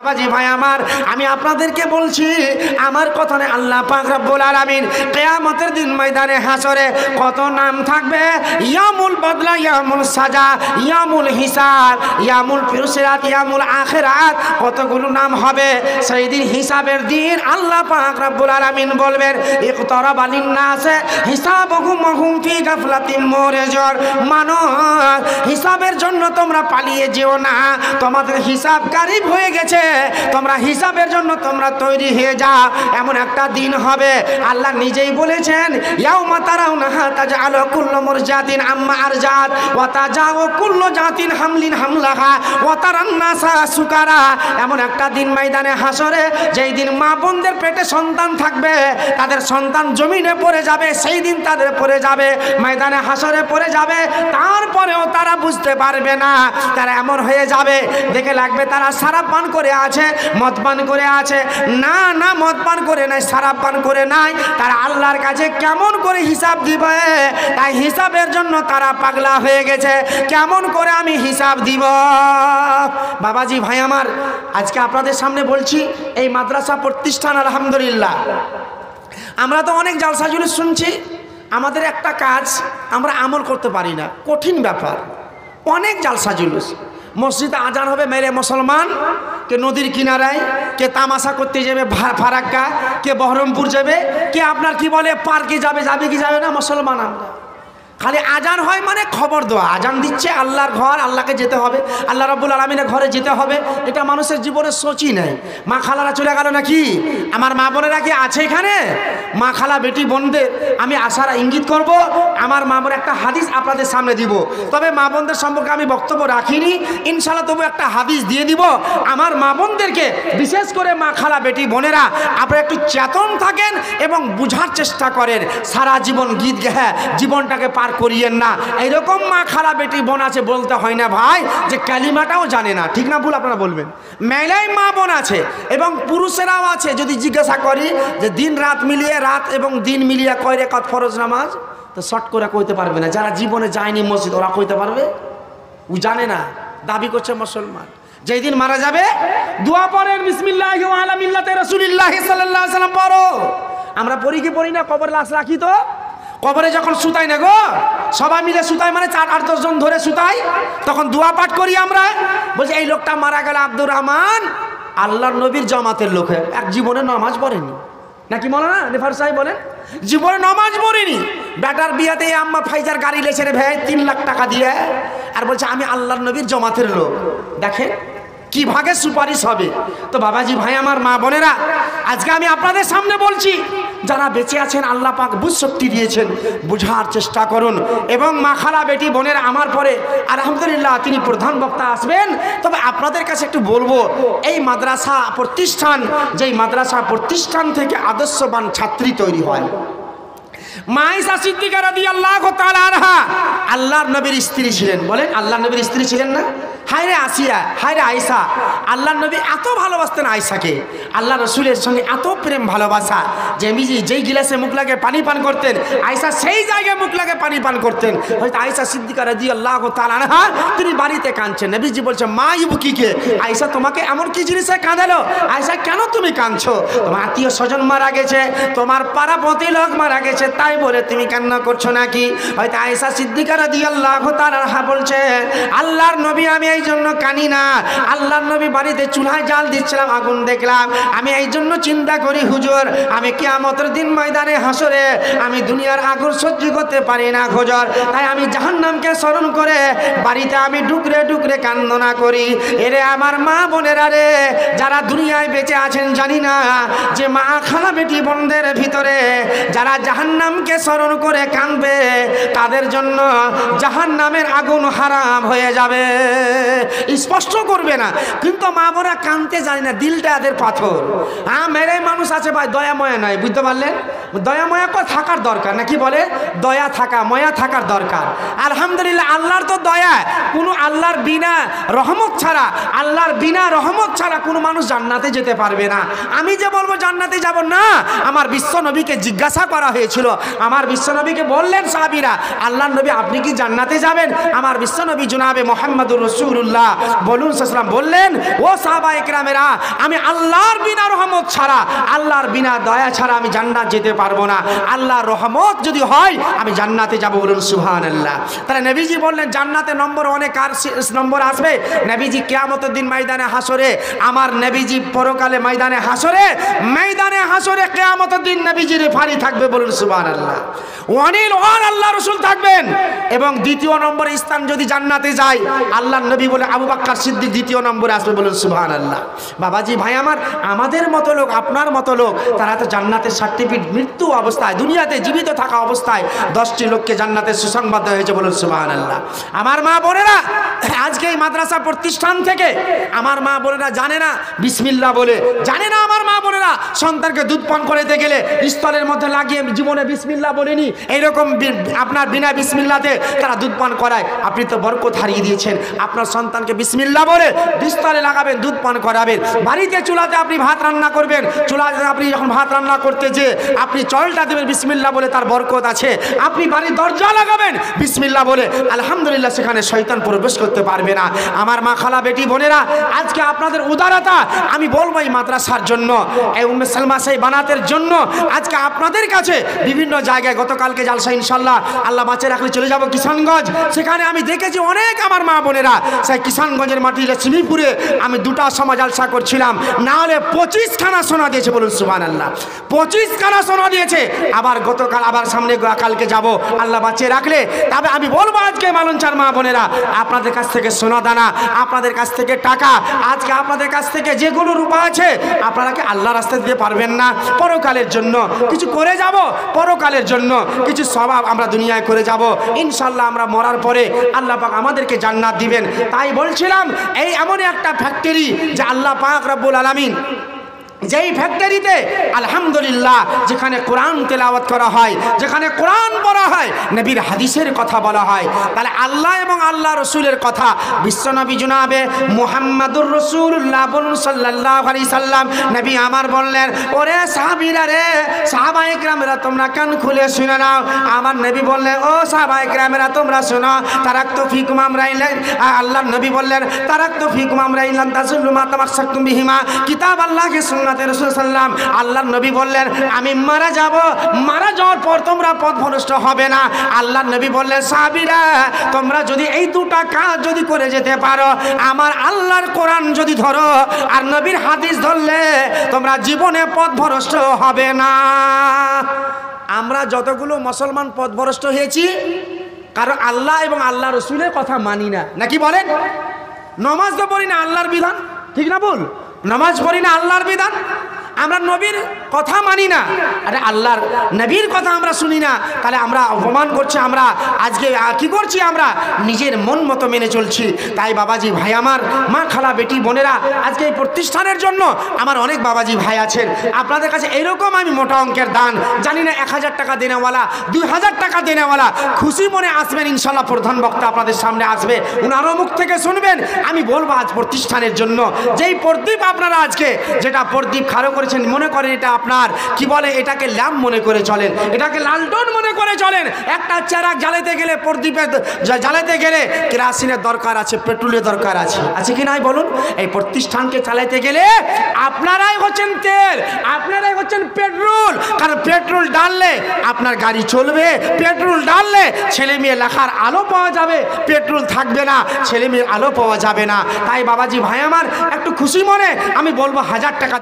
বাজি ভাই আমার, আমি আপনাদেরকে বলছি আমার কথা নেই, আল্লাহ পাক রব্বুল আলামিন কিয়ামতের দিন ময়দানে হাসরে কত নাম থাকবে, ইয়ামুল বদলা, ইয়ামুল সাজা, ইয়ামুল হিসাব, ইয়ামুল ফিরসিরাত, ইয়ামুল আখিরাত, কতগুলো নাম হবে। সেই দিন হিসাবের দিন আল্লাহ পাক রব্বুল আলামিন বলবেন ইকতারাবা লিন-নাসি হিসাবুহুম ওয়া হুম ফি গাফলাতিন মুরজার। মানুষ, হিসাবের জন্য তোমরা পালিয়ে যেও না, তোমাদের হিসাব কারিব হয়ে গেছে, তোমরা হিসাবের জন্য তোমরা তৈরি হয়ে যাও। এমন একটা দিন হবে, আল্লাহ নিজেই বলেছেন ইয়াউমা তারাউনাহা তাজআলু কুল্লু মুরজাতিন আম্মা আরজাত ওয়া তাজাউ কুল্লু জাতিন হামলিন হামলাহা ওয়া তারান নাসা সুকারা। এমন একটা দিন ময়দানে হাসরে, যেই দিন মা বোনদের পেটে সন্তান থাকবে, তাদের সন্তান জমিনে পড়ে যাবে, সেই দিন তাদের পড়ে যাবে, ময়দানে হাসরে পড়ে যাবে, তারপরেও তারা বুঝতে পারবে না। তারা এমন হয়ে যাবে, দেখে লাগবে তারা শরাব পান করে আছে, মদ পান করে আছে। না না, মদ পান করে নাই, শরাব পান করে নাই। তারা আল্লাহর কাছে কেমন করে হিসাব দিবে, তাই হিসাবের জন্য তারা পাগলা হয়ে গেছে। কেমন করে আমি হিসাব দিব? বাবাজি ভাই আমার, আজকে আপনাদের সামনে বলছি এই মাদ্রাসা প্রতিষ্ঠান আলহামদুলিল্লাহ, আমরা তো অনেক জালসা জুলুস শুনছি, আমাদের একটা কাজ আমরা আমল করতে পারি না, কঠিন ব্যাপার। অনেক জালসা জুলুস, মসজিদে আজান হবে, মেরে মুসলমান, কে নদীর কিনারায়, কে তামাশা করতে যাবে ফারাক্কা, কে বহরমপুর যাবে, কে আপনার কি বলে পার্কে যাবে, যাবে কি যাবে না মুসলমান। আমরা খালি আজান হয় মানে খবর দেওয়া, আজান দিচ্ছে, আল্লাহর ঘর, আল্লাহকে যেতে হবে, আল্লাহ রাব্বুল আলামিনের ঘরে যেতে হবে, এটা মানুষের জীবনে সোচই নেই। মা খালারা চলে গেল নাকি? আমার মা বোনেরা কি আছে এখানে? মা খালা বেটি বোনদের আমি আশারা ইঙ্গিত করব, আমার মা বোনের একটা হাদিস আপনাদের সামনে দিব। তবে মা বোনদের সম্পর্কে আমি বক্তব্য রাখিনি, ইনশাআল্লাহ তবু একটা হাদিস দিয়ে দিব। আমার মা বোনদেরকে, বিশেষ করে মা খালা বেটি বোনেরা, আপনারা একটু চেতন থাকেন এবং বুঝার চেষ্টা করেন। সারা জীবন গীত গেয়ে জীবনটাকে পার করিয়েন না। এইরকম মা খালা বেটি বোন আছে, বলতে হয় না ভাই যে কালিমাটাও জানে না, ঠিক না ভুল আপনারা বলবেন। মেলাই মা বোন আছে এবং পুরুষেরাও আছে। যদি জিজ্ঞাসা করি যে দিন রাত মিলিয়ে, রাত এবং দিন মিলিয়ে কয় রাকাত ফরজ নামাজ, তো শর্ট করে কইতে পারবে না। যারা জীবনে যায়নি মসজিদ, ওরা কইতে পারবে? ও জানে না, দাবি করছে মুসলমান। যেই দিন মারা যাবে দোয়া পড়েন বিসমিল্লাহি ওয়া আলা মিল্লাতি রাসূলিল্লাহি সাল্লাল্লাহু আলাইহি ওয়াসাল্লাম পড়ো। আমরা পড়ি কি পড়ি না? কবরে লাশ রাখি তো, কবরে যখন সুতাই না গো, সবাই মিলে সুতাই, মানে 4-8-10 জন ধরে সুতাই, তখন দোয়া পাঠ করি আমরা। বলছি এই লোকটা মারা গেল আব্দুর রহমান, আল্লাহর নবীর জামাতের লোক, এক জীবনে নামাজ পড়েনি নাকি মৌলানা নেফার সাহেব বলেন? জীবনে নামাজ পড়েনি। বেটার বিয়াতে আম্মা ফাইজার গাড়ি লেছে রে ভাই 3 লাখ টাকা দিয়ে, আর বলছে আমি আল্লাহর নবীর জামাতের লোক। দেখেন কি ভাগে সুপারিশ হবে। তো বাবাজি ভাই আমার, মা বোনেরা, আজকে আমি আপনাদের সামনে বলছি, যারা বেঁচে আছেন আল্লাহ পাক বুঝ শক্তি দিয়েছেন, বুঝার চেষ্টা করুন। এবং মা খালা বেটি বোনেরা, আমার পরে আলহামদুলিল্লাহ তিনি প্রধান বক্তা আসবেন। তবে আপনাদের কাছে একটু বলবো, এই মাদ্রাসা প্রতিষ্ঠান, যেই মাদ্রাসা প্রতিষ্ঠান থেকে আদর্শবান ছাত্রী তৈরি হয়। মা আয়েশা সিদ্দিকা রাদিয়াল্লাহু তাআলা আনহা আল্লাহর নবীর স্ত্রী ছিলেন। বলেন, আল্লাহর নবীর স্ত্রী ছিলেন না? হায়রে আসিয়া, হায়রে আয়েশা, আল্লাহর নবী এত ভালোবাসতেন আয়েশাকে, আল্লাহ রসুলের সঙ্গে এত প্রেম ভালোবাসা যে যেই গিলাসে মুখ লাগে পানি পান করতেন, আয়েশা সেই জায়গায় মুখ লাগে পানি পান করতেন। হয়তো আয়েশা সিদ্দিকা রাদিয়াল্লাহু তাআলা আনহা তিনি বাড়িতে কাঁদছেন, নবীজি বলছে মা ইবকিকে, আয়েশা তোমাকে এমন কি জিনিসে কাঁদালো? আয়েশা কেন তুমি কাঁদছো? তোমার আত্মীয় স্বজন মারা গেছে, তোমার পাড়া প্রতিলোক মারা গেছে, তাই বলে তুমি কান্না করছো নাকি? হয়তো আয়েশা সিদ্দিকা রাদিয়াল্লাহু তাআলা আনহা বলছে আল্লাহর নবী আমি এই জন্য কানি না, আল্লাহর নবী বাড়িতে চুলায় জাল দিচ্ছিলাম, আগুন দেখলাম, আমি এই জন্য চিন্তা করি হুজুর, আমি কিয়ামতের দিন ময়দানে হাসরে আমি দুনিয়ার আগুন সহ্য করতে পারি না হুজুর, তাই আমি জাহান্নামকে স্মরণ করে বাড়িতে আমি ডুকরে ডুকরে কান্না করি। এরে আমার মা বোনেরা রে, যারা দুনিয়ায় বেঁচে আছেন, জানি না যে মা খালা বেটি বোনদের ভিতরে যারা জাহান্নামকে স্মরণ করে কাঁদবে, তাদের জন্য জাহান্নামের আগুন হারাম হয়ে যাবে। স্পষ্ট করবে না, কিন্তু মা বোনা কানতে জানি না, দিলটা এদের পাথর। হ্যাঁ, মেরে মানুষ আছে ভাই, দয়া ময়া নয়, বুঝতে পারলেন? দয়া ময়া থাকার দরকার নাকি, বলে দয়া থাকা, ময়া থাকার দরকার। আলহামদুলিল্লাহ, আল্লাহর তো দয়া, কোনো আল্লাহর বিনা রহমত ছাড়া, আল্লাহর বিনা রহমত ছাড়া কোনো মানুষ জান্নাতে যেতে পারবে না। আমি যে বলবো জান্নাতে যাব না, আমার বিশ্ব নবীকে জিজ্ঞাসা করা হয়েছিল, আমার বিশ্ব নবীকে বললেন সাহাবীরা আল্লাহর নবী আপনি কি জান্নাতে যাবেন? আমার বিশ্ব নবী জনাবে মুহাম্মদুর রাসূল রাসূলুল্লাহ বলুন সাল্লাল্লাহু বললেন, ও সাহাবায়ে কেরামেরা, আমি আল্লাহর বিনা রহমত ছাড়া, আল্লাহর বিনা দয়া ছাড়া আমি জান্নাত যেতে পারবো না। আল্লাহর রহমত যদি হয় আমি জান্নাতে যাব, বলুন সুবহানাল্লাহ। তাহলে নবীজি বললেন জান্নাতে নম্বর অনেক আর নম্বর আসবে। নবীজি কিয়ামতের দিন ময়দানে হাসরে, আমার নবীজি পরকালে ময়দানে হাসরে কিয়ামতের দিন নবীজির রেফারি থাকবে, বলুন সুবহানাল্লাহ। ওয়ানিল ওয়ান আল্লাহ রাসূল থাকবেন। এবং দ্বিতীয় নম্বরে স্থান যদি জান্নাতে যায়, আল্লাহর নবী বলে আবু বকর সিদ্দিক দ্বিতীয় নম্বরে আসবে, বলুন সুবহানাল্লাহ। বাবাজি ভাই আমার, আমাদের মতো লোক, আপনার মতো লোক, তারা তো জান্নাতের সার্টিফিকেট মৃত্যু অবস্থায়, দুনিয়াতে জীবিত থাকা অবস্থায় 10টি লোককে জান্নাতের সুসংবাদ দেওয়া হয়েছে, বলুন সুবহানাল্লাহ। আমার মা বোনেরা, আজকে এই মাদ্রাসা প্রতিষ্ঠান থেকে আমার মা বোনেরা জানে না বিসমিল্লাহ বলে, জানে না আমার মা বোনেরা সন্তানকে দুধ পান করাতে গেলে স্থলের মধ্যে লাগিয়ে জীবনে বিসমিল্লাহ বলেনি, এইরকম আপনার বিনা বিসমিল্লাতে তারা দুধ পান করায়। আপনি তো বরকত হারিয়ে দিয়েছেন। আপনার সন্তানকে বিসমিল্লাহ বলে স্থলে লাগাবেন, দুধ পান করাবেন। বাড়িতে চুলাতে আপনি ভাত রান্না করবেন, চুলাতে আপনি যখন ভাত রান্না করতে যে আপনি চলটা দেবেন বিসমিল্লাহ বলে, তার বরকত আছে। আপনি বাড়ির দরজা লাগাবেন বিসমিল্লাহ বলে, আলহামদুলিল্লাহ, সেখানে শয়তান প্রবেশ করতে পারবে না। আমার মা খালা বেটি বোনেরা, আজকে আপনাদের উদারতা আমি বলবো এই মাদ্রাসার জন্য, এই উম্মে সালমা সেই বানাতের জন্য আজকে আপনাদের কাছে বিভিন্ন জায়গায়, গতকালকে জালসা ইনশাআল্লাহ আল্লাহ বাঁচিয়ে রাখলে চলে যাব কিষানগঞ্জ, সেখানে আমি দেখেছি অনেক আমার মা বোনেরা সেই কিষানগঞ্জের মাটিতে সিমিপুরে আমি 2টার সময় জালসা করছিলাম, না হলে 25 খানা সোনা দিয়েছে, বলুন সুবহানাল্লাহ। 25 খানা সোনা দিয়েছে। আবার গতকাল, আবার সামনে কালকে যাব আল্লাহ বাঁচিয়ে রাখলে। তবে আমি বলবো আজকে মালঞ্চার মা বোনেরা, আপনাদের কাছ থেকে সোনা দানা, আপনাদের কাছ থেকে টাকা, আজকে আপনাদের কাছ থেকে যেগুলো রূপা আছে, আপনারা কি আল্লাহ রাস্তায় দিতে পারবেন না? পরকালের জন্য কিছু করে যাব, পরকালের জন্য কিছু স্বভাব আমরা দুনিয়ায় করে যাব, ইনশাল্লাহ আমরা মরার পরে আল্লাহ পাক আমাদেরকে জান্নাত দিবেন। তাই বলছিলাম, এই এমন একটা ফ্যাক্টরি যে আল্লাহ পাক রব্বুল আলামিন, যেই ফ্যাক্টরিতে আলহামদুলিল্লাহ যেখানে কোরআন তেলাওয়াত করা হয়, যেখানে কোরআন পড়া হয়, নবীর হাদিসের কথা বলা হয়, তাহলে আল্লাহ এবং আল্লাহ রসুলের কথা বিশ্বনবী জনাবে মুহাম্মাদুর রাসূলুল্লাহ বলুন সাল্লাল্লাহু আলাইহি সাল্লাম, নবী আমার বললেন, ওরে সাহাবীরা রে, সাহাবায়ে কেরামেরা তোমরা কান খুলে শুনে নাও। আমার নবী বললেন, ও সাহাবায়ে কেরামেরা তোমরা শোনো, তারাকতু ফিকুম আমরাইন, আল্লাহর নবী বললেন, তারাকতু ফিকুম আমরাইন লান তাযিল্লু মা তামাসসাকতুম বিহিমা, কিতাব আল্লাহকে সুন্নাত রাসূল সাল্লাম। আল্লাহর নবী বললেন, আমি মারা যাব, মারা যাওয়ার পর তোমরা পথভ্রষ্ট হবে না। আল্লাহর নবী বললেন, সাহাবীরা তোমরা যদি এই 2টা কাজ যদি করে যেতে পারো, আমার আল্লাহর কোরআন যদি ধরো আর নবীর হাদিস ধরলে, তোমরা জীবনে পথভ্রষ্ট হবে না। আমরা যতগুলো মুসলমান পথভ্রষ্ট হয়েছি, কারণ আল্লাহ এবং আল্লাহ রসুলের কথা মানি না, নাকি বলেন? নামাজ তো পড়ি না আল্লাহর বিধান, ঠিক না ভুল? নামাজ পড়ি না আল্লাহর বিধান, আমরা নবীর কথা মানি না, আরে আল্লাহর নবীর কথা আমরা শুনি না, তাহলে আমরা অপমান করছি। আমরা আজকে কি করছি? আমরা নিজের মন মতো মেনে চলছি। তাই বাবাজি ভাই আমার, মা খালা বেটি বোনেরা, আজকে এই প্রতিষ্ঠানের জন্য আমার অনেক বাবাজি ভাই আছেন, আপনাদের কাছে এইরকম আমি মোটা অঙ্কের দান, জানি না 1000 টাকা দেনেওয়ালা, 2000 টাকা দেনেওয়ালা, খুশি মনে আসবেন ইনশাল্লাহ। প্রধান বক্তা আপনাদের সামনে আসবে, উনারও মুখ থেকে শুনবেন। আমি বলবো আজ প্রতিষ্ঠানের জন্য যেই প্রদীপ আপনারা আজকে যেটা প্রদীপ খাড়ো করেছেন, মনে করেন এটা আপনার কি বলে, এটাকে ল্যাম্প মনে করে চলেন, এটাকে লালটন মনে করে চলেন। একটা চেরাগ জ্বালাতে গেলে, প্রদীপে জ্বালাতে গেলে কেরাসিনের দরকার আছে, পেট্রোলের দরকার আছে, আছে কি নাই বলুন? এই প্রতিষ্ঠানকে চালাতে গেলে আপনারাই হচ্ছেন তেল, আপনারাই হচ্ছেন পেট্রোল। কারণ পেট্রোল ডাললে আপনার গাড়ি চলবে, পেট্রোল ডাললে ছেলে মেয়ে লেখার আলো পাওয়া যাবে, পেট্রোল থাকবে না ছেলে মেয়ের আলো পাওয়া যাবে না। তাই বাবাজি ভাই আমার, একটু খুশি মনে আমি বলবো 1000 টাকা